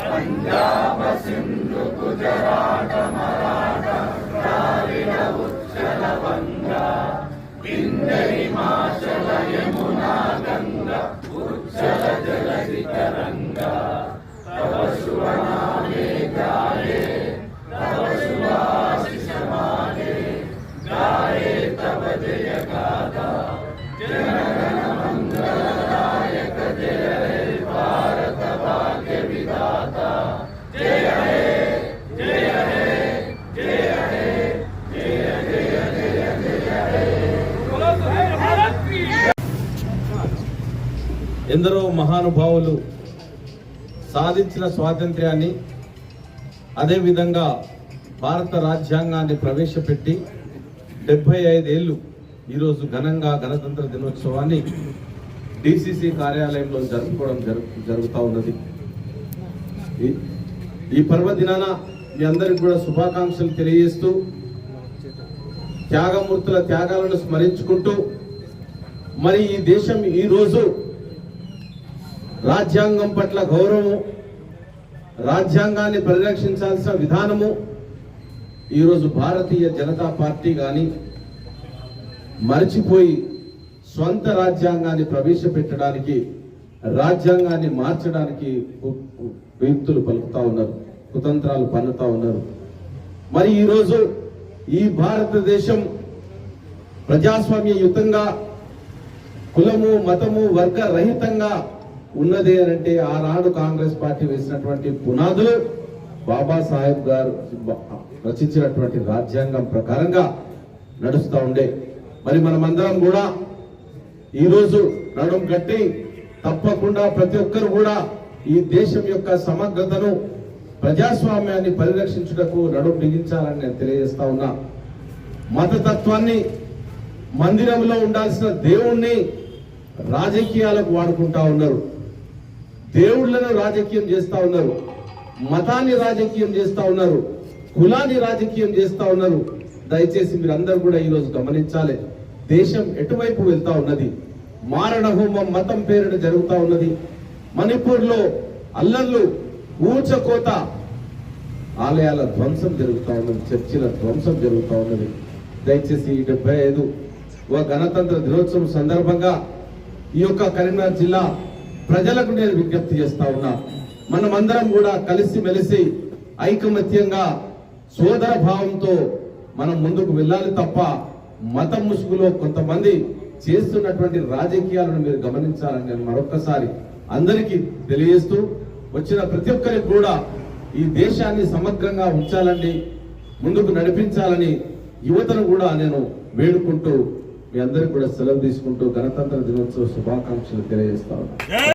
पंजाब सिंधु गुजरात मराठा द्राविड उत्कल बंगा विंध्य हिमाचल यमुना गंगा उच्चल जलधि तरंगा तव शुभ नामे गाये तव शुभाशिष माने गाये तव जय गाथा जनगण मंगलदायक जय हे भारत भाग्य विधाता जय हे जय हे जय हे जय जय जय जय हे ఎందరో మహానుభావులు సాధించిన స్వాతంత్ర్యాన్ని అదేవిధంగా భారత రాజ్యాంగాన్ని ప్రవేశపెట్టి 75 ఏళ్ళు ఈరోజు ఘనంగా గణతంత్ర దినోత్సవాన్ని డిసిసి కార్యాలయంలో జరుపుకోవడం జరుగుతూ ఉన్నది. ఈ పర్వదినాన మీ అందరికి కూడా శుభాకాంక్షలు తెలియజేస్తూ త్యాగమూర్తుల త్యాగాలను స్మరించుకుంటూ మరి ఈ దేశం ఈరోజు రాజ్యాంగం పట్ల గౌరవము, రాజ్యాంగాన్ని పరిరక్షించాల్సిన విధానము ఈరోజు భారతీయ జనతా పార్టీ కానీ మరచిపోయి స్వంత రాజ్యాంగాన్ని ప్రవేశపెట్టడానికి, రాజ్యాంగాన్ని మార్చడానికి వ్యక్తులు పలుకుతా ఉన్నారు, కుతంత్రాలు పన్నుతా ఉన్నారు. మరి ఈరోజు ఈ భారతదేశం ప్రజాస్వామ్యయుతంగా కులము మతము వర్గ రహితంగా ఉన్నదే అంటే ఆనాడు కాంగ్రెస్ పార్టీ వేసినటువంటి పునాదులు బాబాసాహెబ్ గారు రచించినటువంటి రాజ్యాంగం ప్రకారంగా నడుస్తూ ఉండే. మరి మనమందరం కూడా ఈరోజు నడుం కట్టి తప్పకుండా ప్రతి ఒక్కరు కూడా ఈ దేశం యొక్క సమగ్రతను, ప్రజాస్వామ్యాన్ని పరిరక్షించుటకు నడుం బిగించాలని నేను తెలియజేస్తా ఉన్నా. మతతత్వాన్ని, మందిరంలో ఉండాల్సిన దేవుణ్ణి రాజకీయాలకు వాడుకుంటా ఉన్నారు, దేవుళ్లను రాజకీయం చేస్తా ఉన్నారు, మతాన్ని రాజకీయం చేస్తా ఉన్నారు, కులాన్ని రాజకీయం చేస్తా ఉన్నారు. దయచేసి మీరందరూ కూడా ఈరోజు గమనించాలి, దేశం ఎటువైపు వెళ్తా ఉన్నది. మారణ హోమం మతం పేరున జరుగుతా ఉన్నది. మణిపూర్లో అల్లర్లు, ఊచకోత, ఆలయాల ధ్వంసం జరుగుతా ఉన్నది, చర్చిల ధ్వంసం జరుగుతా ఉన్నది. దయచేసి 75వ గణతంత్ర దినోత్సవం సందర్భంగా ఈ యొక్క కరీంనగర్ జిల్లా ప్రజలకు నేను విజ్ఞప్తి చేస్తా ఉన్నా, మనమందరం కూడా కలిసి మెలిసి ఐకమత్యంగా సోదర భావంతో మనం ముందుకు వెళ్ళాలి తప్ప మతం ముసుగులో కొంతమంది చేస్తున్నటువంటి రాజకీయాలను మీరు గమనించాలని నేను మరొక్కసారి అందరికీ తెలియజేస్తూ, వచ్చిన ప్రతి ఒక్కరికి కూడా ఈ దేశాన్ని సమగ్రంగా ఉంచాలని, ముందుకు నడిపించాలని యువతను కూడా నేను వేడుకుంటూ మీ అందరికి కూడా సెలవు తీసుకుంటూ గణతంత్ర దినోత్సవ శుభాకాంక్షలు తెలియజేస్తా ఉన్నా.